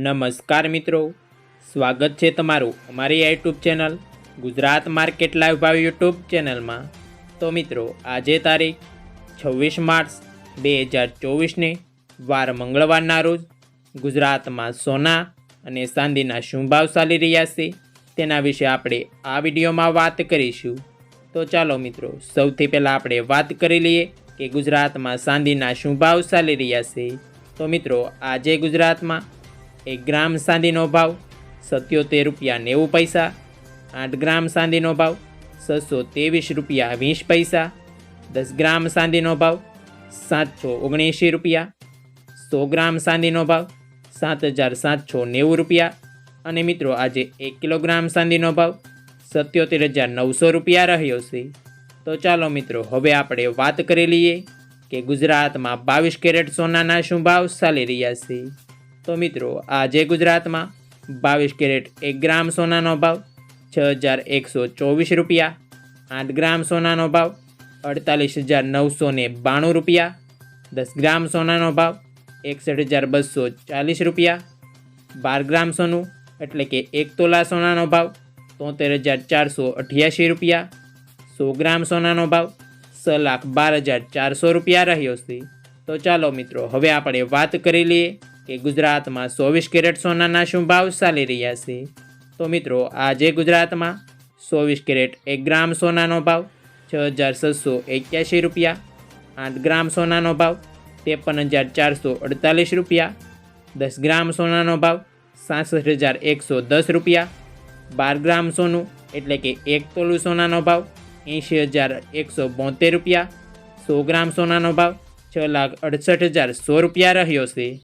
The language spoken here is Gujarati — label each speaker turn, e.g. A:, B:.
A: નમસ્કાર મિત્રો, સ્વાગત છે તમારું અમારી YouTube channel Gujarat market live ભાવ યુટ્યુબ ચેનલમાં। તો મિત્રો, આજે તારીખ 26 માર્ચ 2024ને વાર મંગળવારના રોજ ગુજરાતમાં સોના અને ચાંદીના શું ભાવ ચાલી રહ્યા છે તેના વિશે આપણે આ વિડીયોમાં વાત કરીશું। તો ચાલો મિત્રો, સૌથી પહેલાં આપણે વાત કરી લઈએ કે ગુજરાતમાં ચાંદીના શું ભાવ ચાલી રહ્યા છે। તો મિત્રો, આજે ગુજરાતમાં 1 ગ્રામ ચાંદીનો ભાવ 77 રૂપિયા 90 પૈસા, 8 ગ્રામ ચાંદીનો ભાવ 623 રૂપિયા 20 પૈસા, 10 ગ્રામ ચાંદીનો ભાવ 779 રૂપિયા, 100 ગ્રામ ચાંદીનો ભાવ 7790 રૂપિયા અને મિત્રો આજે 1 કિલોગ્રામ ચાંદીનો ભાવ 77900 રૂપિયા રહ્યો છે। તો ચાલો મિત્રો, હવે આપણે વાત કરી લઈએ કે ગુજરાતમાં 22 કેરેટ સોનાના શું ભાવ ચાલી રહ્યા છે। તો મિત્રો, આજે ગુજરાતમાં 22 કેરેટ 1 ગ્રામ સોનાનો ભાવ 6124 રૂપિયા, 8 ગ્રામ સોનાનો ભાવ 48992 રૂપિયા, 10 ગ્રામ સોનાનો ભાવ 61240 રૂપિયા, 12 ગ્રામ સોનું એટલે કે 1 તોલા સોનાનો ભાવ 73488 રૂપિયા, 100 ગ્રામ સોનાનો ભાવ 6,12,400 રૂપિયા રહ્યો છે। તો ચાલો મિત્રો, હવે આપણે વાત કરી લઈએ કે ગુજરાતમાં 24 કેરેટ સોનાના શું ભાવ ચાલી રહ્યા છે। તો મિત્રો, આજે ગુજરાતમાં 24 કેરેટ 1 ગ્રામ સોનાનો ભાવ 6681 રૂપિયા, 8 ગ્રામ સોનાનો ભાવ 53448 રૂપિયા, 10 ગ્રામ સોનાનો ભાવ 66110 રૂપિયા, 12 ગ્રામ સોનું એટલે કે 1 તોલું સોનાનો ભાવ 80172 રૂપિયા, 100 ગ્રામ સોનાનો ભાવ 6,68,100 રૂપિયા રહ્યો છે।